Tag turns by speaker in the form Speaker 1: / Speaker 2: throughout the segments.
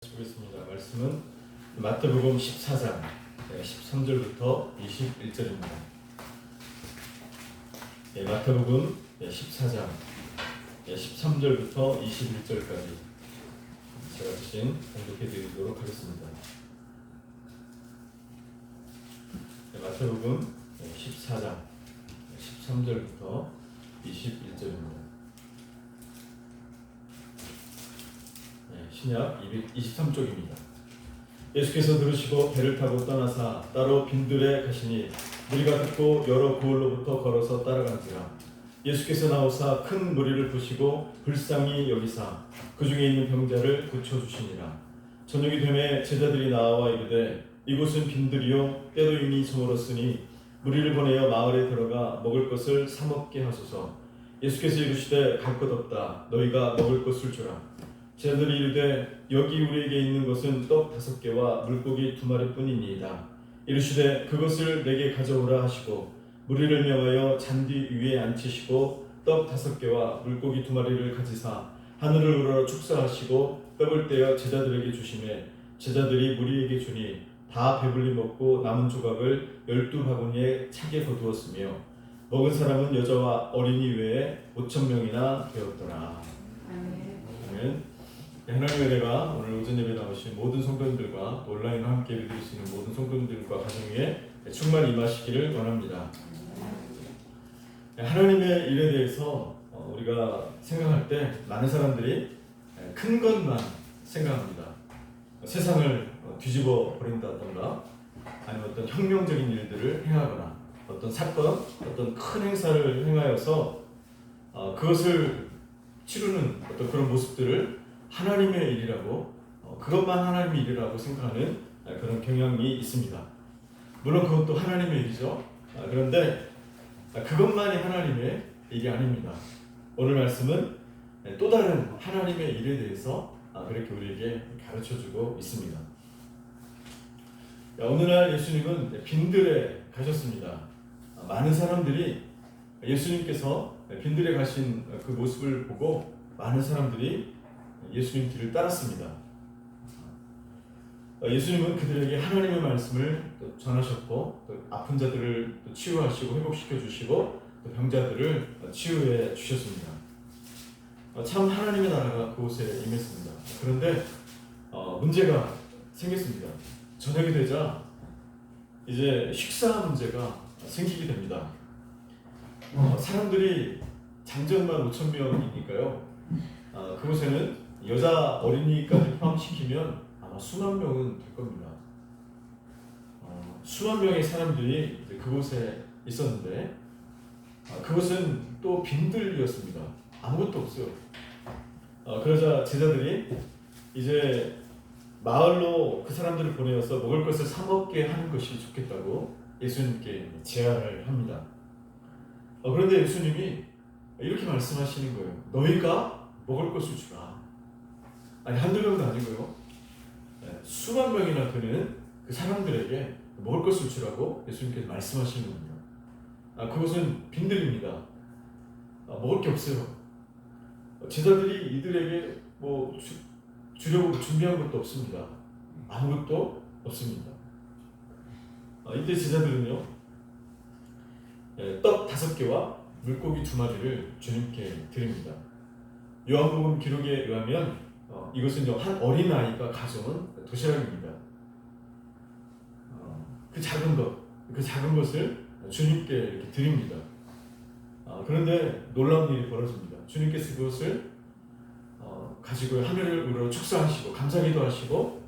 Speaker 1: 보겠습니다. 말씀은 마태복음 14장 13절부터 21절입니다. 마태복음 14장 13절부터 21절까지 제가 대신 공독해 드리도록 하겠습니다. 마태복음 14장 13절부터 21절입니다. 신약 223쪽입니다. 예수께서 들으시고 배를 타고 떠나사 따로 빈들에 가시니 무리가 듣고 여러 고을로부터 걸어서 따라간지라. 예수께서 나오사 큰 무리를 보시고 불쌍히 여기사 그 중에 있는 병자를 고쳐주시니라. 저녁이 되매 제자들이 나와 이르되 이곳은 빈들이요 때도 이미 저물었으니 무리를 보내어 마을에 들어가 먹을 것을 사 먹게 하소서. 예수께서 이르시되 갈 것 없다. 너희가 먹을 것을 주라. 제자들이 이르되 여기 우리에게 있는 것은 떡 5개와 물고기 2마리뿐이니이다. 이르시되 그것을 내게 가져오라 하시고 무리를 명하여 잔디 위에 앉히시고 떡 5개와 물고기 2마리를 가지사 하늘을 우러러 축사하시고 떡을 떼어 제자들에게 주시매 제자들이 무리에게 주니 다 배불리 먹고 남은 조각을 12바구니에 차게 거두었으며 먹은 사람은 여자와 어린이 외에 5,000명이나 되었더라. 아멘. 하나님의 은혜가 오늘 오전 예배 나오신 모든 성도님들과 또 온라인으로 함께 예배드리시는 모든 성도님들과 가정 위에 충만 임하시기를 원합니다. 하나님의 일에 대해서 우리가 생각할 때 많은 사람들이 큰 것만 생각합니다. 세상을 뒤집어 버린다던가 아니면 어떤 혁명적인 일들을 행하거나 어떤 사건, 어떤 큰 행사를 행하여서 그것을 치르는 어떤 그런 모습들을 하나님의 일이라고 그것만 하나님의 일이라고 생각하는 그런 경향이 있습니다. 물론 그것도 하나님의 일이죠. 그런데 그것만이 하나님의 일이 아닙니다. 오늘 말씀은 또 다른 하나님의 일에 대해서 그렇게 우리에게 가르쳐주고 있습니다. 어느 날 예수님은 빈들에 가셨습니다. 많은 사람들이 예수님께서 빈들에 가신 그 모습을 보고 많은 사람들이 예수님 뒤를 따랐습니다. 예수님은 그들에게 하나님의 말씀을 전하셨고 또 아픈 자들을 또 치유하시고 회복시켜 주시고 또 병자들을 치유해 주셨습니다. 참 하나님의 나라가 그곳에 임했습니다. 그런데 문제가 생겼습니다. 저녁이 되자 이제 식사 문제가 생기게 됩니다. 사람들이 장정만 5,000명이니까요. 그곳에는 여자 어린이까지 포함시키면 아마 수만 명은 될 겁니다. 수만 명의 사람들이 그곳에 있었는데 그곳은 또 빈들이었습니다. 아무것도 없어요. 그러자 제자들이 이제 마을로 그 사람들을 보내어서 먹을 것을 사 먹게 하는 것이 좋겠다고 예수님께 제안을 합니다. 그런데 예수님이 이렇게 말씀하시는 거예요. 너희가 먹을 것을 주라. 아니 한두 명도 아니고요. 수만 명이나 되는 그 사람들에게 먹을 것을 주라고 예수님께서 말씀하시는 겁니다. 그것은 빈들입니다. 먹을 게 없어요. 제자들이 이들에게 뭐 주려고 준비한 것도 없습니다. 아무것도 없습니다. 이때 제자들은요, 떡 5개와 물고기 2마리를 주님께 드립니다. 요한복음 기록에 의하면 이것은 한 어린아이가 가져온 도시락입니다. 그 작은 것을 주님께 이렇게 드립니다. 그런데 놀라운 일이 벌어집니다. 주님께서 그것을 가지고 하늘을 우러러 축사하시고 감사기도 하시고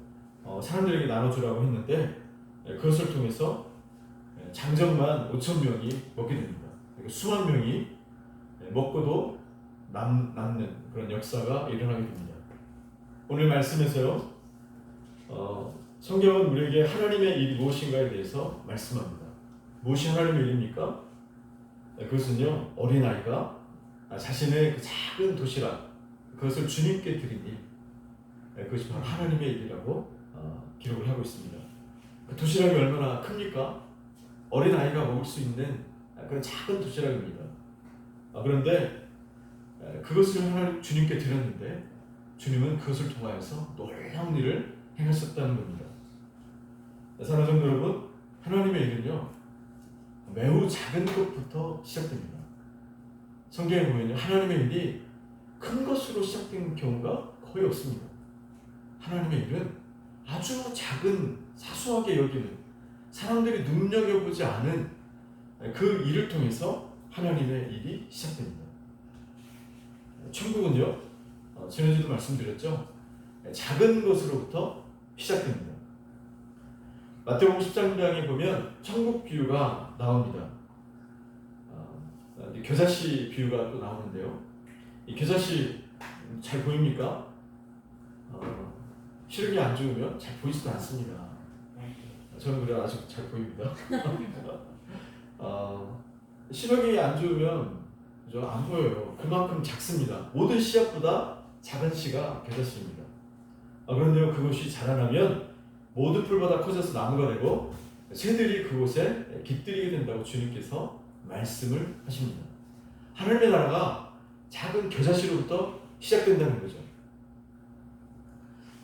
Speaker 1: 사람들에게 나눠주라고 했는데 그것을 통해서 장정만 5,000명이 먹게 됩니다. 수만 명이 먹고도 남는 그런 역사가 일어나게 됩니다. 오늘 말씀에서요, 성경은 우리에게 하나님의 일이 무엇인가에 대해서 말씀합니다. 무엇이 하나님의 일입니까? 그것은요, 어린아이가 자신의 그 작은 도시락, 그것을 주님께 드린 일, 그것이 바로 하나님의 일이라고 기록을 하고 있습니다. 그 도시락이 얼마나 큽니까? 어린아이가 먹을 수 있는 그런 작은 도시락입니다. 그런데 그것을 하나님 주님께 드렸는데 주님은 그것을 통하여서 놀라운 일을 행하셨다는 겁니다. 사랑하는 성도 여러분, 하나님의 일은요 매우 작은 것부터 시작됩니다. 성경에 보면요 하나님의 일이 큰 것으로 시작된 경우가 거의 없습니다. 하나님의 일은 아주 작은 사소하게 여기는 사람들이 눈여겨보지 않은 그 일을 통해서 하나님의 일이 시작됩니다. 천국은요 지난주도 말씀드렸죠, 작은 것으로부터 시작됩니다. 마태복음 10장에 보면 천국 비유가 나옵니다. 겨자씨 비유가 또 나오는데요, 이 겨자씨 잘 보입니까? 시력이 안 좋으면 잘 보이지도 않습니다. 저는 그래 아직 잘 보입니다. 시력이 안 좋으면 안 보여요. 그만큼 작습니다. 모든 씨앗보다 작은 씨가 겨자씨입니다. 그런데요 그것이 자라나면 모든 풀보다 커져서 나무가 되고 새들이 그곳에 깃들이게 된다고 주님께서 말씀을 하십니다. 하늘의 나라가 작은 겨자씨로부터 시작된다는 거죠.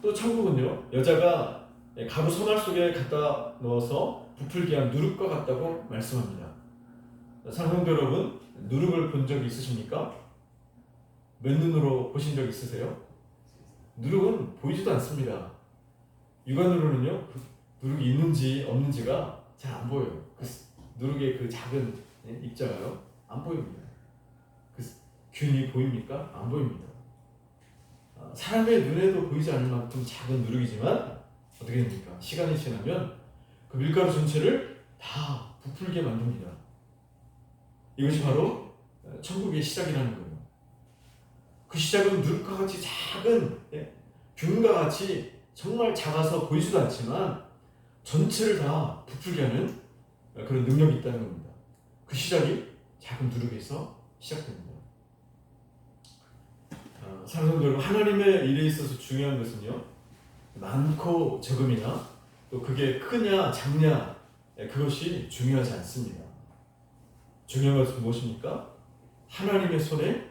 Speaker 1: 또 천국은요 여자가 가루 소말 속에 갖다 넣어서 부풀게 한 누룩과 같다고 말씀합니다. 사랑하는 여러분, 누룩을 본 적이 있으십니까? 맨눈으로 보신 적 있으세요? 누룩은 보이지도 않습니다. 육안으로는요 누룩이 있는지 없는지가 잘 안 보여요. 그 누룩의 그 작은 입자가요 안 보입니다. 그 균이 보입니까? 안 보입니다. 사람의 눈에도 보이지 않을 만큼 작은 누룩이지만 어떻게 됩니까? 시간이 지나면 그 밀가루 전체를 다 부풀게 만듭니다. 이것이 바로 천국의 시작이라는 거예요. 그 시작은 누룩과 같이 작은 균과 같이 정말 작아서 보이지도 않지만 전체를 다 부풀게 하는 그런 능력이 있다는 겁니다. 그 시작이 작은 누룩에서 시작됩니다. 사랑하는 여러분, 하나님의 일에 있어서 중요한 것은요 많고 적음이나 또 그게 크냐 작냐 그것이 중요하지 않습니다. 중요한 것은 무엇입니까? 하나님의 손에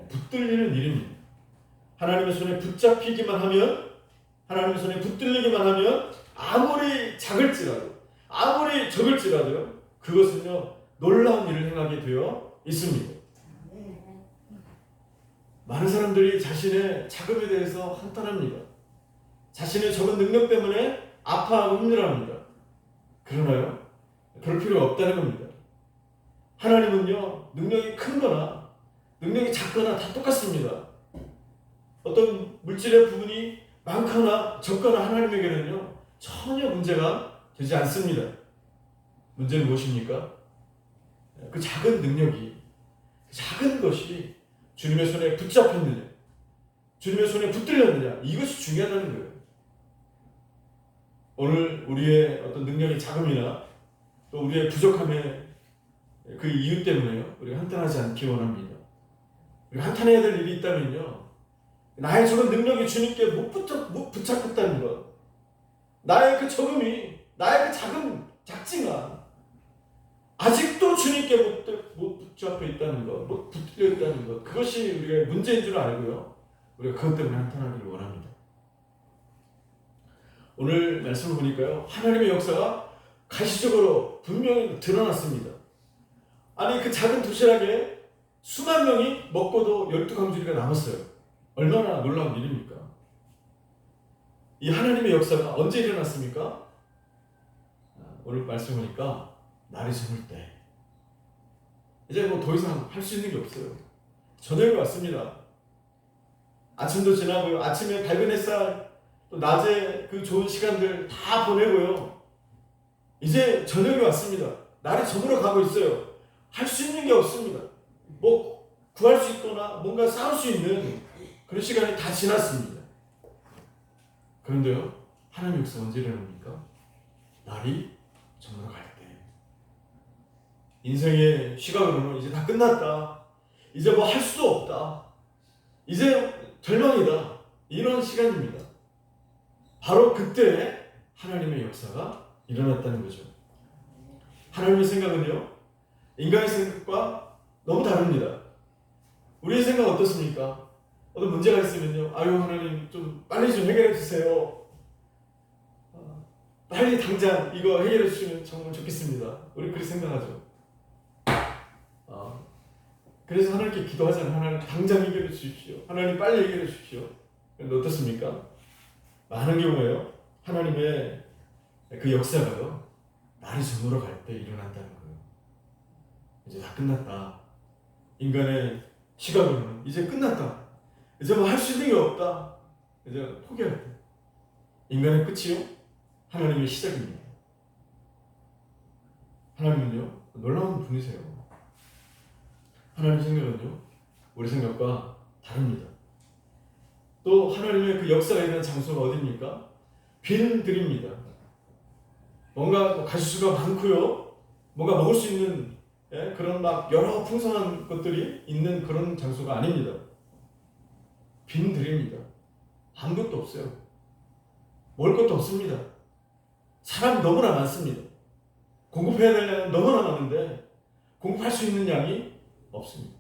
Speaker 1: 붙들리는 일입니다. 하나님의 손에 붙잡히기만 하면, 하나님의 손에 붙들리기만 하면 아무리 작을지라도 아무리 적을지라도요 그것은요 놀라운 일을 행하게 되어 있습니다. 많은 사람들이 자신의 작음에 대해서 한탄합니다. 자신의 적은 능력 때문에 아파하고 힘들어합니다. 그러나요? 그럴 필요가 없다는 겁니다. 하나님은요 능력이 큰거나 능력이 작거나 다 똑같습니다. 어떤 물질의 부분이 많거나 적거나 하나님에게는요 전혀 문제가 되지 않습니다. 문제는 무엇입니까? 그 작은 능력이, 그 작은 것이 주님의 손에 붙잡혔느냐, 주님의 손에 붙들렸느냐, 이것이 중요하다는 거예요. 오늘 우리의 어떤 능력이 작음이나 또 우리의 부족함의 그 이유 때문에요 우리가 한탄하지 않기 원합니다. 우리가 한탄해야 될 일이 있다면요 나의 적은 능력이 주님께 못 붙잡혔다는 것, 나의 그 적음이, 나의 그 작은 작지만 아직도 주님께 못 붙잡혀 있다는 것, 못 붙들려 있다는 것, 그것이 우리의 문제인 줄 알고요 우리가 그것 때문에 한탄하기를 원합니다. 오늘 말씀을 보니까요 하나님의 역사가 가시적으로 분명히 드러났습니다. 아니 그 작은 도시락에 수만 명이 먹고도 12강주리가 남았어요. 얼마나 놀라운 일입니까? 이 하나님의 역사가 언제 일어났습니까? 오늘 말씀 보니까 날이 저물 때, 이제 뭐 더 이상 할 수 있는 게 없어요. 저녁이 왔습니다. 아침도 지나고요, 아침에 밝은 햇살, 또 낮에 그 좋은 시간들 다 보내고요, 이제 저녁이 왔습니다. 날이 저물어 가고 있어요. 할 수 있는 게 없습니다. 뭐 구할 수 있거나 뭔가 싸울 수 있는 그런 시간이 다 지났습니다. 그런데요 하나님의 역사 언제 일어납니까? 날이 저물어 갈 때. 인생의 시각으로는 이제 다 끝났다, 이제 뭐 할 수도 없다, 이제 절망이다, 이런 시간입니다. 바로 그때 하나님의 역사가 일어났다는 거죠. 하나님의 생각은요 인간의 생각과 너무 다릅니다. 우리의 생각 어떻습니까? 어떤 문제가 있으면요, 아유 하나님 좀 빨리 좀 해결해 주세요. 빨리 당장 이거 해결해 주시면 정말 좋겠습니다. 우리 그렇게 생각하죠. 그래서 하나님께 기도하잖아요. 하나님 당장 해결해 주십시오. 하나님 빨리 해결해 주십시오. 그런데 어떻습니까? 많은 경우에요, 하나님의 그 역사가요, 날이 저물어 갈 때 일어난다는 거예요. 이제 다 끝났다. 인간의 시각으로는 이제 끝났다. 이제 뭐 할 수 있는 게 없다. 이제 포기할 때. 인간의 끝이요, 하나님의 시작입니다. 하나님은요, 놀라운 분이세요. 하나님 생각은요, 우리 생각과 다릅니다. 또 하나님의 그 역사가 있는 장소가 어디입니까? 빈들입니다. 뭔가 가질 수가 많고요, 뭔가 먹을 수 있는 그런 막 여러 풍성한 것들이 있는 그런 장소가 아닙니다. 빈들입니다. 아무것도 없어요. 먹을 것도 없습니다. 사람이 너무나 많습니다. 공급해야 될 양은 너무나 많은데 공급할 수 있는 양이 없습니다.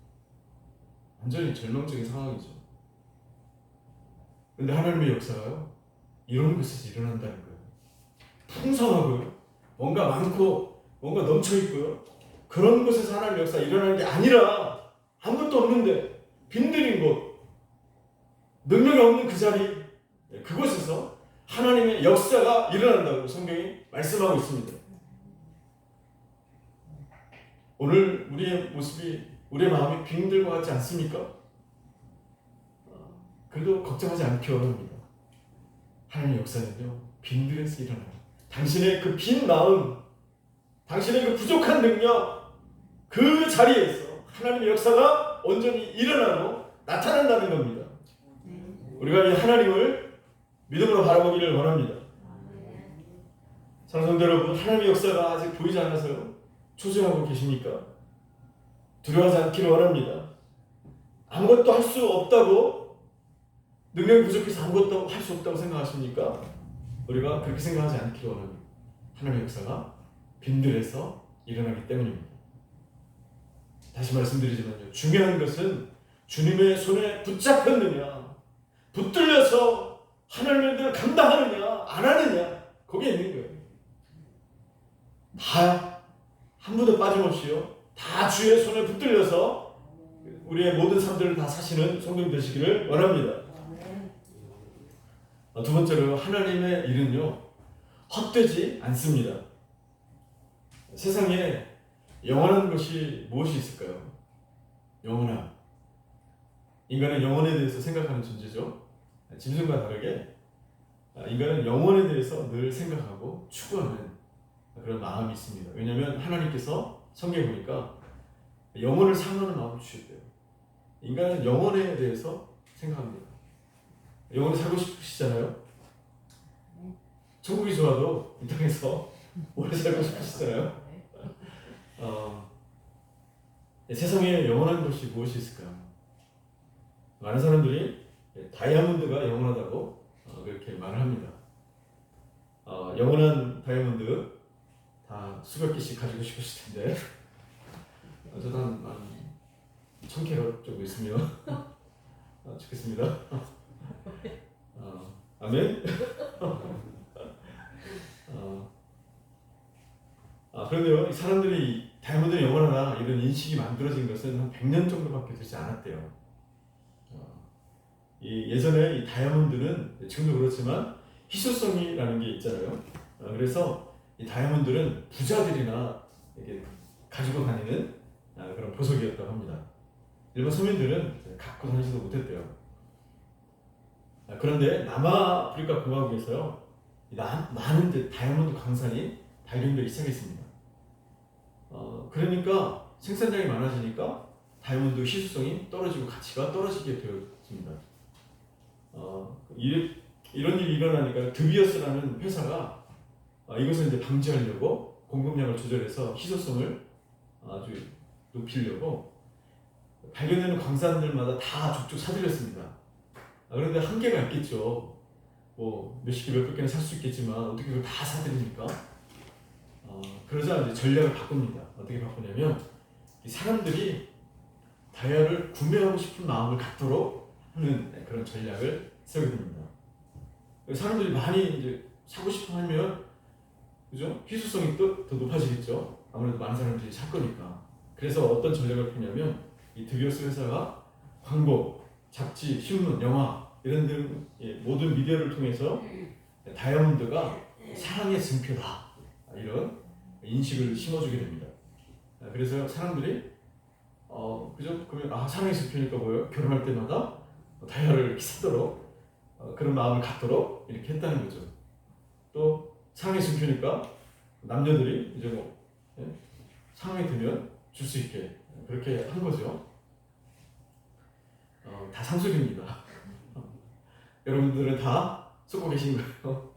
Speaker 1: 완전히 절망적인 상황이죠. 그런데 하나님의 역사가요, 이런 곳에서 일어난다는 거예요. 풍성하고요, 뭔가 많고 뭔가 넘쳐있고요, 그런 곳에서 하나님의 역사가 일어나는 게 아니라 아무것도 없는데 빈들인 곳, 능력이 없는 그 자리, 그곳에서 하나님의 역사가 일어난다고 성경이 말씀하고 있습니다. 오늘 우리의 모습이, 우리의 마음이 빈들과 같지 않습니까? 그래도 걱정하지 않기 원합니다. 하나님의 역사는요, 빈들에서 일어나요. 당신의 그 빈 마음, 당신의 그 부족한 능력, 그 자리에서 하나님의 역사가 온전히 일어나고 나타난다는 겁니다. 우리가 이 하나님을 믿음으로 바라보기를 원합니다. 사랑하는 성도 여러분, 하나님의 역사가 아직 보이지 않아서요, 초조하고 계십니까? 두려워하지 않기를 원합니다. 아무것도 할 수 없다고, 능력이 부족해서 아무것도 할 수 없다고 생각하십니까? 우리가 그렇게 생각하지 않기를 원합니다. 하나님의 역사가 빈들에서 일어나기 때문입니다. 다시 말씀드리지만요, 중요한 것은 주님의 손에 붙잡혔느냐, 붙들려서 하나님의 일들을 감당하느냐 안 하느냐, 거기에 있는 거예요. 다 한 분도 빠짐없이요, 다 주의 손에 붙들려서 우리의 모든 삶들을 다 사시는 성도님 되시기를 원합니다. 두 번째로, 하나님의 일은요, 헛되지 않습니다. 세상에 영원한 것이 무엇이 있을까요? 영원함. 인간은 영혼에 대해서 생각하는 존재죠. 짐승과 다르게 인간은 영혼에 대해서 늘 생각하고 추구하는 그런 마음이 있습니다. 왜냐하면 하나님께서 성경에 보니까 영혼을 사랑하는 마음을 주셨대요. 인간은 영혼에 대해서 생각합니다. 영혼을 살고 싶으시잖아요. 천국이 좋아도 이 땅에서 오래 살고 싶으시잖아요. 세상에 영원한 것이 무엇이 있을까요? 많은 사람들이 다이아몬드가 영원하다고 그렇게 말을 합니다. 영원한 다이아몬드 다 수백 개씩 가지고 싶으실 텐데, 저도 한 1000캐럿 정도 있으면 좋겠습니다. 아멘. 그런데요, 이 사람들이 다이아몬드는 영원하다 이런 인식이 만들어진 것은 한 100년 정도밖에 되지 않았대요. 예전에 이 다이아몬드는, 지금도 그렇지만 희소성이라는 게 있잖아요. 그래서 이 다이아몬드는 부자들이나 이렇게 가지고 다니는 그런 보석이었다고 합니다. 일반 서민들은 갖고 다니지도 못했대요. 그런데 남아프리카 공화국에서요, 많은 다이아몬드 광산이 발견되기 시작했습니다. 그러니까 생산량이 많아지니까 다이아몬드 희소성이 떨어지고 가치가 떨어지게 되었습니다. 이런 일이 일어나니까 드비어스라는 회사가 이것을 이제 방지하려고 공급량을 조절해서 희소성을 아주 높이려고 발견되는 광산들마다 다 족족 사들였습니다. 그런데 한계가 있겠죠. 뭐 몇십 개, 몇백 개는 살 수 있겠지만 어떻게 그걸 다 사들입니까? 그러자 이제 전략을 바꿉니다. 어떻게 바꾸냐면, 이 사람들이 다이아를 구매하고 싶은 마음을 갖도록 하는 그런 전략을 세우게 됩니다. 사람들이 많이 이제 사고 싶어 하면, 그죠? 희소성이 또 더 높아지겠죠. 아무래도 많은 사람들이 살 거니까. 그래서 어떤 전략을 펴냐면, 이 드비오스 회사가 광고, 잡지, 신문, 영화 이런 등 모든 미디어를 통해서 다이아몬드가 사랑의 증표다, 이런 인식을 심어주게 됩니다. 그래서 사람들이 그죠? 그러면 사랑의 증표니까 뭐예요? 결혼할 때마다 다이아를 이렇게 사도록 그런 마음을 갖도록 이렇게 했다는 거죠. 또 사랑의 증표니까 남녀들이 이제 상황이 되면 줄 수 있게 그렇게 한 거죠. 다 상술입니다. 여러분들은 다 속고 계신 거예요.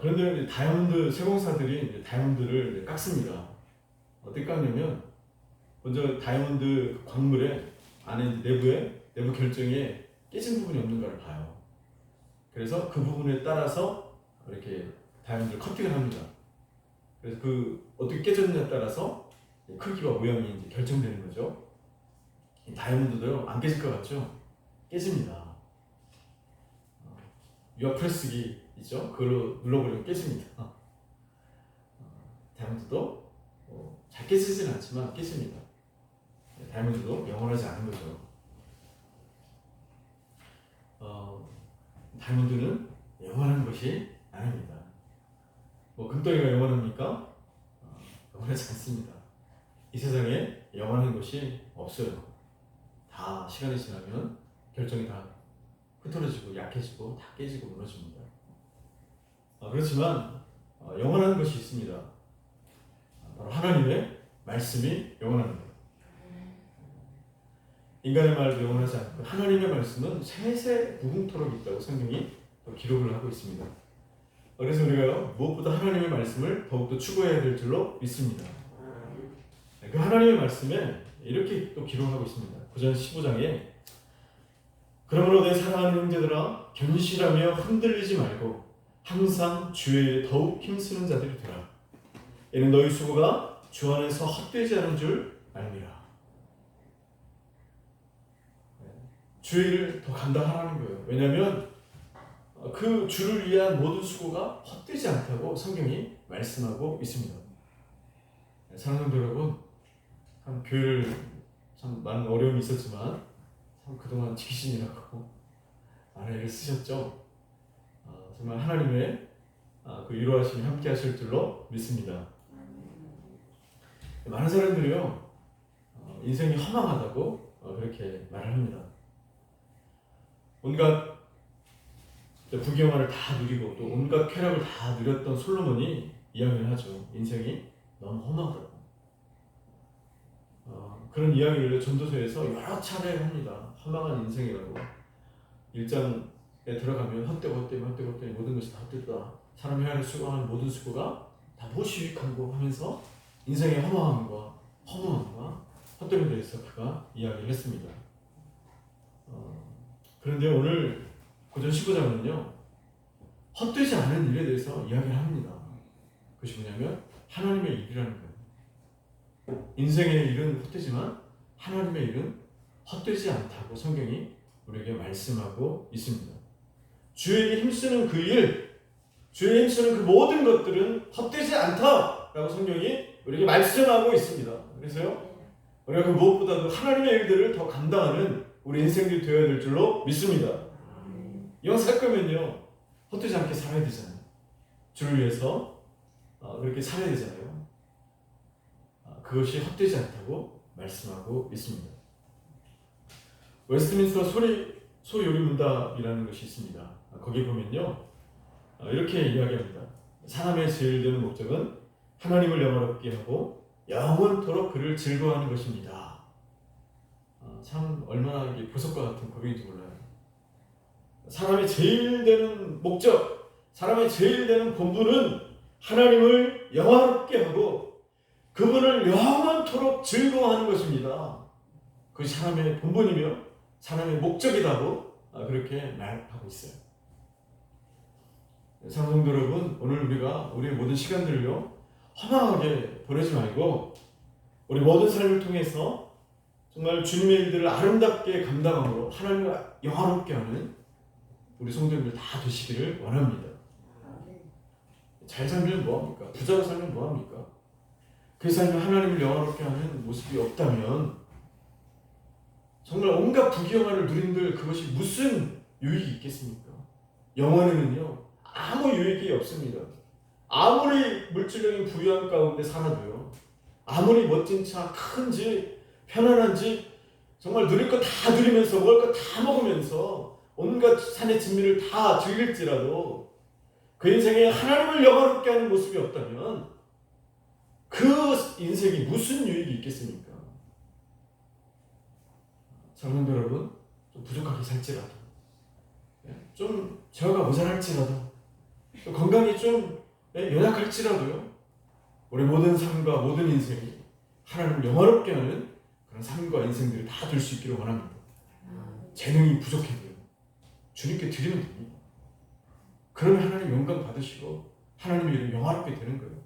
Speaker 1: 그런데 다이아몬드 세공사들이 이제 다이아몬드를 이제 깎습니다. 어떻게 깎냐면, 먼저 다이아몬드 광물의 안에 내부 결정에 깨진 부분이 없는가를 봐요. 그래서 그 부분에 따라서 이렇게 다이아몬드를 커팅을 합니다. 그래서 그 어떻게 깨졌느냐에 따라서 크기와 모양이 이제 결정되는 거죠. 이 다이아몬드도요, 안 깨질 것 같죠? 깨집니다. 유압 프레스기 있죠? 그걸로 눌러버리면 깨집니다. 다이아몬드도 잘 깨지진 않지만 깨집니다. 다이아몬드도 영원하지 않은 거죠. 다이아몬드는 영원한 것이 아닙니다. 금덩이가 영원합니까? 영원하지 않습니다. 이 세상에 영원한 것이 없어요. 다 시간이 지나면 결정이 다 흐트러지고 약해지고 다 깨지고 무너집니다. 그렇지만 영원한 것이 있습니다. 바로 하나님의 말씀이 영원합니다. 인간의 말도 영원하지 않고 하나님의 말씀은 세세 무궁토록 있다고 성경이 또 기록을 하고 있습니다. 그래서 우리가 무엇보다 하나님의 말씀을 더욱더 추구해야 될 줄로 믿습니다. 그 하나님의 말씀에 이렇게 또 기록하고 있습니다. 구전 15장에 그러므로 내 사랑하는 형제들아 견실하며 흔들리지 말고 항상 주의 더욱 힘쓰는 자들이 되라. 이는 너희 수고가 주 안에서 헛되지 않은 줄 알미라. 주의 일을 더 감당하라는 거예요. 왜냐하면 그 주를 위한 모든 수고가 헛되지 않다고 성경이 말씀하고 있습니다. 사랑하는 성도 여러분, 참 교회를 참 많은 어려움이 있었지만 참 그동안 지키시느라고 많은 애를 쓰셨죠. 정말 하나님의 그 위로하심이 함께 하실 줄로 믿습니다. 많은 사람들이요, 인생이 허망하다고 그렇게 말을 합니다. 온갖 부귀영화를 다 누리고 또 온갖 쾌락을 다 누렸던 솔로몬이 이야기를 하죠. 인생이 너무 허망하다고. 그런 이야기를 전도서에서 여러 차례 합니다. 허망한 인생이라고. 1장에 들어가면 헛되고 모든 것이 다 헛되다. 사람이 하는 수고하는 모든 수고가 다 무엇이 유익한고 하면서 인생의 허망함과 허무함과 헛됨에 대해서 그가 이야기를 했습니다. 그런데 오늘 구전 15장은요, 헛되지 않은 일에 대해서 이야기를 합니다. 그것이 뭐냐면 하나님의 일이라는 거예요. 인생의 일은 헛되지만 하나님의 일은 헛되지 않다고 성경이 우리에게 말씀하고 있습니다. 주에게 힘쓰는 그 일, 주에게 힘쓰는 그 모든 것들은 헛되지 않다라고 성경이 우리에게 말씀하고 있습니다. 그래서요, 우리가 그 무엇보다도 하나님의 일들을 더 감당하는 우리 인생들이 되어야 될 줄로 믿습니다. 이왕 살 거면요, 헛되지 않게 살아야 되잖아요. 주를 위해서 그렇게 살아야 되잖아요. 그것이 헛되지 않다고 말씀하고 있습니다. 웨스트민스터 소요리문답이라는 것이 있습니다. 거기에 보면요, 이렇게 이야기합니다. 사람의 제일 되는 목적은 하나님을 영화롭게 하고 영원토록 그를 즐거워하는 것입니다. 참 얼마나 이게 보석과 같은 고백인지 몰라요. 사람의 제일 되는 목적, 사람의 제일 되는 본분은 하나님을 영화롭게 하고 그분을 영원토록 즐거워하는 것입니다. 그것이 사람의 본분이며 사람의 목적이라고 그렇게 말하고 있어요. 사랑하는 성도 여러분, 오늘 우리가 우리의 모든 시간들을요, 허망하게 보내지 말고 우리 모든 삶을 통해서 정말 주님의 일들을 아름답게 감당함으로 하나님을 영화롭게 하는 우리 성도님들 다 되시기를 원합니다. 잘 살면 뭐합니까? 부자로 살면 뭐합니까? 그 삶에 하나님을 영화롭게 하는 모습이 없다면 정말 온갖 부귀영화를 누린들 그것이 무슨 유익이 있겠습니까? 영원에는요 아무 유익이 없습니다. 아무리 물질적인 부유함 가운데 살아도요, 아무리 멋진 차, 큰 집, 편안한 집, 정말 누릴 거 다 누리면서 먹을 거 다 먹으면서 온갖 산의 진미를 다 즐길지라도 그 인생에 하나님을 영화롭게 하는 모습이 없다면 그 인생이 무슨 유익이 있겠습니까? 사랑하는 여러분, 좀 부족하게 살지라도, 좀 재화가 모자랄지라도, 또 건강이 좀 연약할지라도요, 우리 모든 삶과 모든 인생이 하나님을 영화롭게 하는 그런 삶과 인생들이 다 될 수 있기를 원합니다. 재능이 부족해도요, 주님께 드리면 됩니다. 그러면 하나님 영광 받으시고 하나님의 이름 영화롭게 되는 거예요.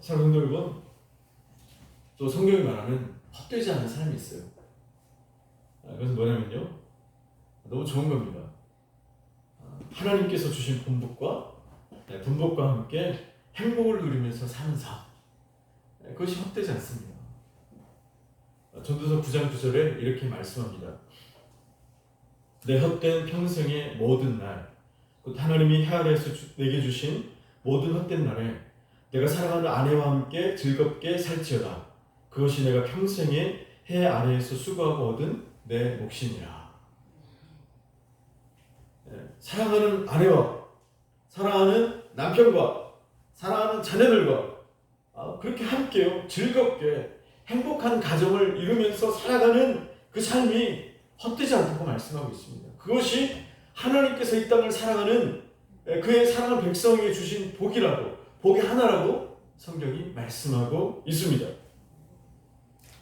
Speaker 1: 사랑하는 여러분, 또 성경이 말하는 헛되지 않은 삶이 있어요. 그것은 뭐냐면요, 너무 좋은 겁니다. 하나님께서 주신 분복과 함께 행복을 누리면서 사는 삶, 그것이 헛되지 않습니다. 전도서 9장 9절에 이렇게 말씀합니다. 내 헛된 평생의 모든 날, 곧 하나님이 해 아래에서 내게 주신 모든 헛된 날에 내가 사랑하는 아내와 함께 즐겁게 살지어다. 그것이 내가 평생에 해 아래에서 수고하고 얻은 내 몫이니라. 사랑하는 아내와, 사랑하는 남편과, 사랑하는 자녀들과 그렇게 함께요, 즐겁게 행복한 가정을 이루면서 살아가는 그 삶이 헛되지 않다고 말씀하고 있습니다. 그것이 하나님께서 이 땅을 사랑하는 그의 사랑하는 백성에게 주신 복이라고, 복의 하나라고 성경이 말씀하고 있습니다.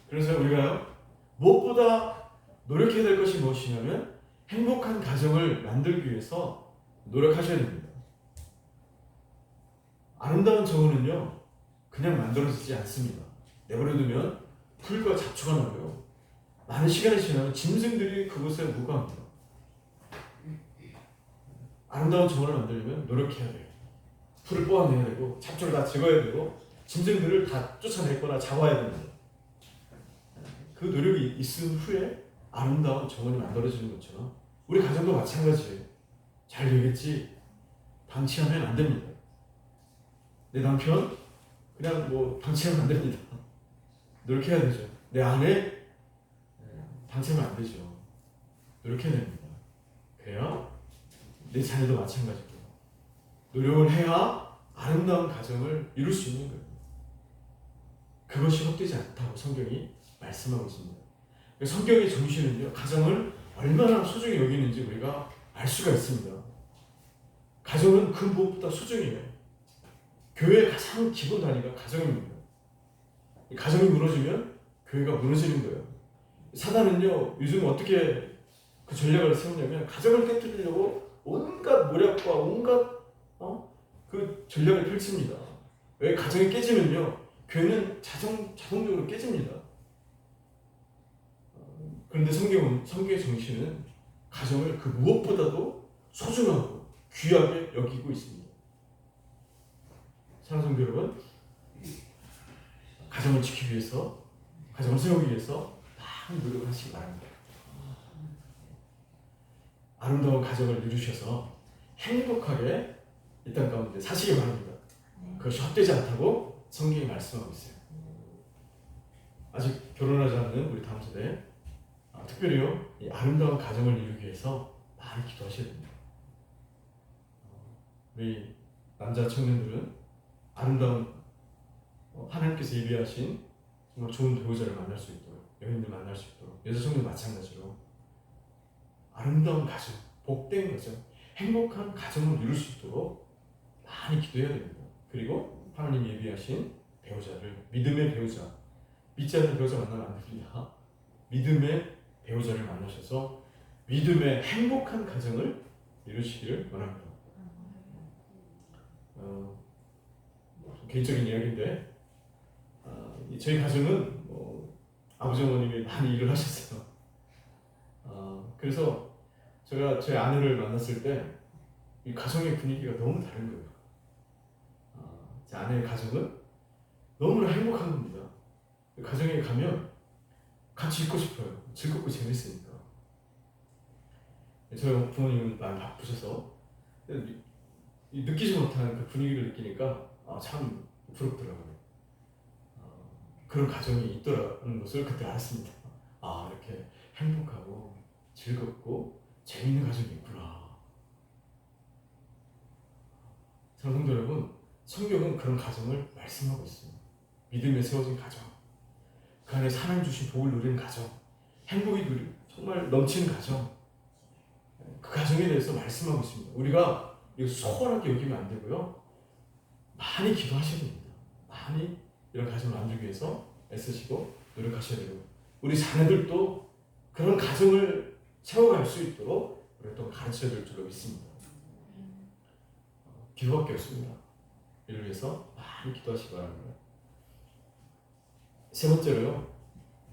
Speaker 1: 그래서 우리가 무엇보다 노력해야 될 것이 무엇이냐면 행복한 가정을 만들기 위해서 노력하셔야 됩니다. 아름다운 정원은요 그냥 만들어지지 않습니다. 내버려두면 풀과 잡초가 나고요, 많은 시간이 지나면 짐승들이 그곳에 무과합니다. 아름다운 정원을 만들려면 노력해야 돼요. 풀을 뽑아내야 되고 잡초를 다 제거해야 되고 짐승들을 다 쫓아내거나 잡아야 됩니다. 그 노력이 있은 후에 아름다운 정원이 만들어지는 것처럼 우리 가정도 마찬가지예요. 잘 되겠지 방치하면 안 됩니다. 내 남편 그냥 방치하면 안 됩니다. 노력해야 되죠. 내 아내 방치하면 안 되죠. 노력해야 됩니다. 그래야 내 자녀도 마찬가지고 노력을 해야 아름다운 가정을 이룰 수 있는 거예요. 그것이 헛되지 않다고 성경이 말씀하고 있습니다. 성경의 정신은요, 가정을 얼마나 소중히 여기는지 우리가 알 수가 있습니다. 가정은 그 무엇보다 소중해요. 교회의 가장 기본 단위가 가정입니다. 가정이 무너지면 교회가 무너지는 거예요. 사단은요, 요즘 어떻게 그 전략을 세우냐면 가정을 깨뜨리려고 온갖 모략과 온갖 그 전략을 펼칩니다. 왜? 가정이 깨지면요, 교회는 자동적으로 깨집니다. 그런데 성경의 정신은 가정을 그 무엇보다도 소중하고 귀하게 여기고 있습니다. 사랑하는 성도 여러분, 가정을 지키기 위해서, 가정을 세우기 위해서 많은 노력을 하시기 바랍니다. 아름다운 가정을 이루셔서 행복하게 이 땅 가운데 사시기 바랍니다. 그것이 헛되지 않다고 성경이 말씀하고 있어요. 아직 결혼하지 않는 우리 다음 세대, 특별히요, 이 아름다운 가정을 이루기 위해서 많이 기도하셔야 됩니다. 우리 남자 청년들은 아름다운 하나님께서 예비하신 정말 좋은 배우자를 만날 수 있도록, 여인들 만날 수 있도록, 여자 청년 마찬가지로 아름다운 가정, 복된 가정, 행복한 가정을 이룰 수 있도록 많이 기도해야 됩니다. 그리고 하나님 예비하신 배우자를, 믿음의 배우자, 믿지 않는 배우자 만나면 안 됩니다. 믿음의 배우자를 만나셔서 믿음의 행복한 가정을 이루시기를 원합니다. 개인적인 이야기인데, 저희 가정은 아버지 어머님이 많이 일을 하셨어요. 그래서 제가 제 아내를 만났을 때 이 가정의 분위기가 너무 다른 거예요. 제 아내의 가정은 너무나 행복한 겁니다. 가정에 가면 같이 있고 싶어요. 즐겁고 재밌으니까. 저희 부모님은 많이 바쁘셔서 느끼지 못한 그 분위기를 느끼니까 참 부럽더라고요. 그런 가정이 있더라는 것을 그때 알았습니다. 이렇게 행복하고 즐겁고 재밌는 가정이 있구나. 성도 여러분, 성경은 그런 가정을 말씀하고 있습니다. 믿음에 세워진 가정, 그 안에 하나님 주신 복을 누리는 가정, 행복이 정말 넘치는 가정, 그 가정에 대해서 말씀하고 있습니다. 우리가 이거 소홀하게 여기면 안 되고요. 많이 기도하셔야 됩니다. 많이 이런 가정을 만들기 위해서 애쓰시고 노력하셔야 되고, 우리 자녀들도 그런 가정을 세워갈 수 있도록 우리가 또 가르쳐야 될 줄로 믿습니다. 기도밖에 없습니다. 이를 위해서 많이 기도하시기 바랍니다. 세 번째로요,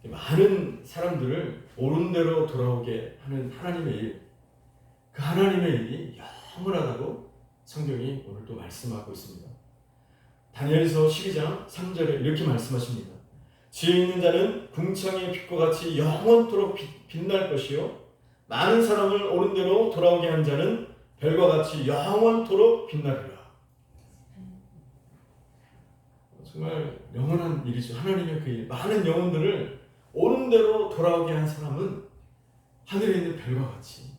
Speaker 1: 많은 사람들을 옳은 대로 돌아오게 하는 하나님의 일, 그 하나님의 일이 영원하다고 성경이 오늘 또 말씀하고 있습니다. 다니엘서 12장 3절에 이렇게 말씀하십니다. 지혜 있는 자는 궁창의 빛과 같이 영원토록 빛날 것이요, 많은 사람을 옳은 대로 돌아오게 한 자는 별과 같이 영원토록 빛나리라. 정말 영원한 일이죠. 하나님의 그 일, 많은 영혼들을 옳은 대로 돌아오게 한 사람은 하늘에 있는 별과 같이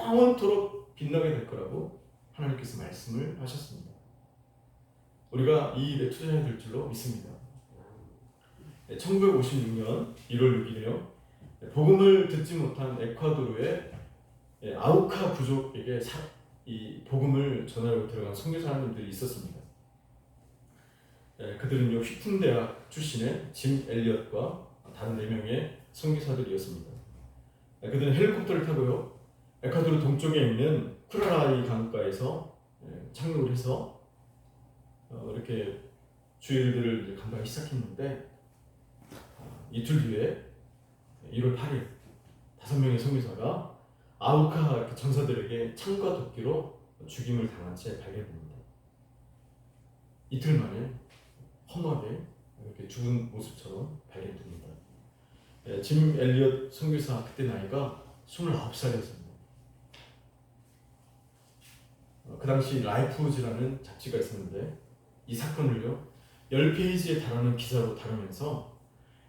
Speaker 1: 영원토록 빛나게 될 거라고 하나님께서 말씀을 하셨습니다. 우리가 이 일에 투자해야 될 줄로 믿습니다. 1956년 1월 6일에요. 복음을 듣지 못한 에콰도르의 아우카 부족에게 이 복음을 전하려고 들어간 선교사님들이 있었습니다. 그들은요, 휘튼 대학 출신의 짐 엘리엇과 다른 4명의 선교사들이었습니다. 그들은 헬리콥터를 타고요, 에콰도르 동쪽에 있는 쿠라라이 강가에서 착륙을 해서 이렇게 주일들을 간다기 시작했는데, 이틀 뒤에 1월 8일 5명의 선교사가 아우카 전사들에게 창과 도끼로 죽임을 당한 채 발견됩니다. 이틀 만에 험하게 이렇게 죽은 모습처럼 발견됩니다. 짐 엘리엇 선교사, 그때 나이가 29살이었습니다. 그 당시 라이프즈라는 잡지가 있었는데, 이 사건을요 10페이지에 달하는 기사로 다루면서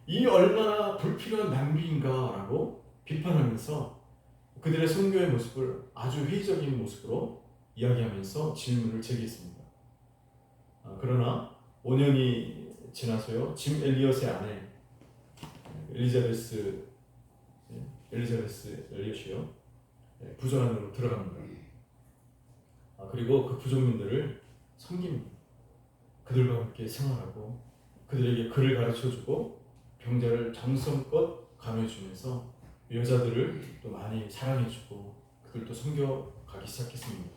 Speaker 1: 이 얼마나 불필요한 낭비인가라고 비판하면서 그들의 선교의 모습을 아주 회의적인 모습으로 이야기하면서 질문을 제기했습니다. 그러나 5년이 지나서요, 짐 엘리엇의 아내 엘리자베스 엘리엇이요, 부족 안으로 들어갑니다. 그리고 그 부족민들을 섬깁니다. 그들과 함께 생활하고 그들에게 글을 가르쳐주고 병자를 정성껏 간호해주면서 여자들을 또 많이 사랑해주고 그들도 섬겨가기 시작했습니다.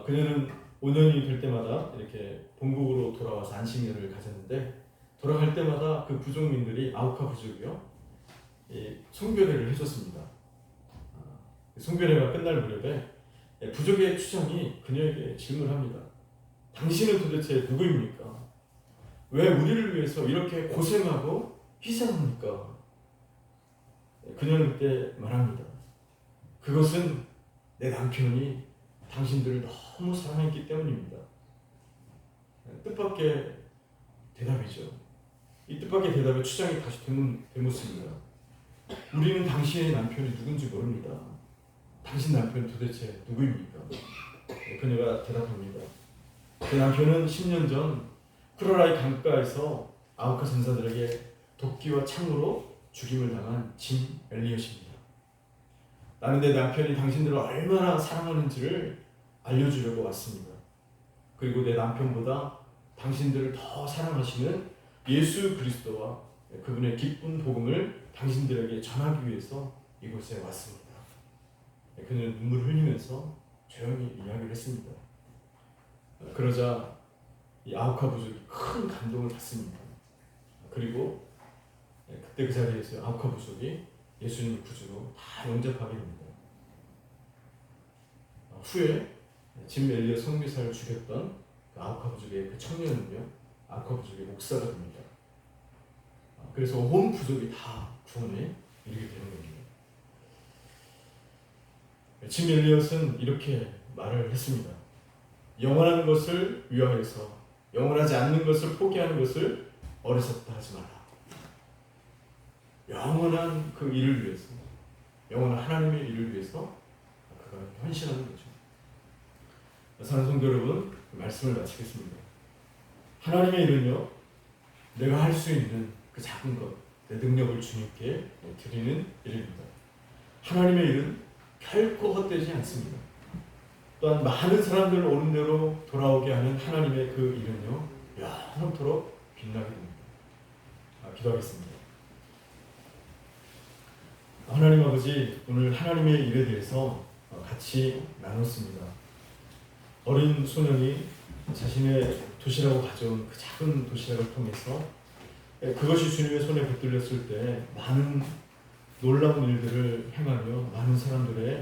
Speaker 1: 그녀는 5년이 될 때마다 이렇게 본국으로 돌아와서 안식년을 가졌는데, 돌아갈 때마다 그 부족민들이, 아우카 부족이요, 송별회를 해줬습니다. 송별회가 끝날 무렵에 부족의 추장이 그녀에게 질문합니다. 당신은 도대체 누구입니까? 왜 우리를 위해서 이렇게 고생하고 희생합니까? 그녀는 그때 말합니다. 그것은 내 남편이 당신들을 너무 사랑했기 때문입니다. 뜻밖의 대답이죠. 이 뜻밖의 대답에 추장이 다시 되묻습니다. 우리는 당신의 남편이 누군지 모릅니다. 당신 남편은 도대체 누구입니까? 그녀가 대답합니다. 그 남편은 10년 전 쿠라라이 강가에서 아우카 전사들에게 도끼와 창으로 죽임을 당한 짐 엘리엇입니다. 나는 내 남편이 당신들을 얼마나 사랑하는지를 알려주려고 왔습니다. 그리고 내 남편보다 당신들을 더 사랑하시는 예수 그리스도와 그분의 기쁜 복음을 당신들에게 전하기 위해서 이곳에 왔습니다. 그는 눈물을 흘리면서 조용히 이야기를 했습니다. 그러자 이 아우카 부족이 큰 감동을 받습니다. 그리고 그때 그 자리에서 아우카 부족이 예수님을 구주로 다 영접하게 됩니다. 후에 짐 엘리엇 성교사를 죽였던 그 아우카 부족의 그 청년은요, 아우카 부족의 목사가 됩니다. 그래서 온 부족이 다 구원에 이르게 되는 겁니다. 짐 엘리엇은 이렇게 말을 했습니다. 영원한 것을 위하여서 영원하지 않는 것을 포기하는 것을 어리석다 하지 마라. 영원한 그 일을 위해서, 영원한 하나님의 일을 위해서 그가 헌신하는 거죠. 사랑하는 성도 여러분, 말씀을 마치겠습니다. 하나님의 일은요, 내가 할 수 있는 그 작은 것, 내 능력을 주님께 드리는 일입니다. 하나님의 일은 결코 헛되지 않습니다. 또한 많은 사람들을 옳은 대로 돌아오게 하는 하나님의 그 일은요, 영원토록 빛나게 됩니다. 기도하겠습니다. 하나님 아버지, 오늘 하나님의 일에 대해서 같이 나눴습니다. 어린 소년이 자신의 도시락을 가져온 그 작은 도시락을 통해서 그것이 주님의 손에 붙들렸을 때 많은 놀라운 일들을 행하며 많은 사람들의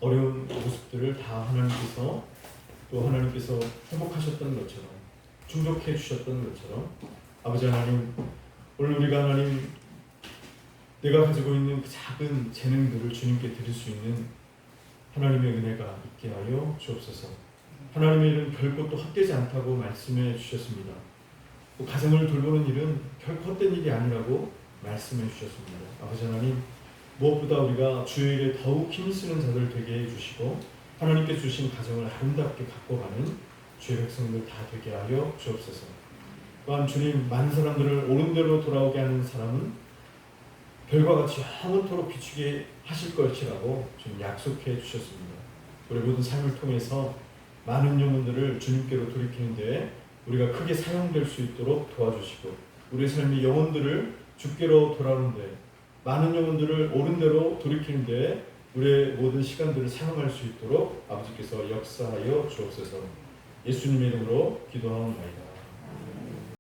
Speaker 1: 어려운 모습들을 다 하나님께서 또 하나님께서 회복하셨던 것처럼 충족해 주셨던 것처럼 아버지 하나님, 오늘 우리가 하나님 내가 가지고 있는 그 작은 재능들을 주님께 드릴 수 있는 하나님의 은혜가 있게 하여 주옵소서. 하나님의 일은 결코 또 헛되지 않다고 말씀해 주셨습니다. 또 가정을 돌보는 일은 결코 헛된 일이 아니라고 말씀해 주셨습니다. 아버지 하나님, 무엇보다 우리가 주의 일에 더욱 힘쓰는 자들 되게 해주시고 하나님께 주신 가정을 아름답게 갖고 가는 주의 백성들 다 되게 하여 주옵소서. 또한 주님, 많은 사람들을 옳은 대로 돌아오게 하는 사람은 별과 같이 영원토록 비추게 하실 것이라고 주님 약속해 주셨습니다. 우리 모든 삶을 통해서 많은 영혼들을 주님께로 돌이키는 데에 우리가 크게 사용될 수 있도록 도와주시고 우리의 삶의 영혼들을 주께로 돌아오는 데 많은 영혼들을 옳은 대로 돌이키는 데에 우리의 모든 시간들을 사용할 수 있도록 아버지께서 역사하여 주옵소서. 예수님의 이름으로 기도하옵나이다.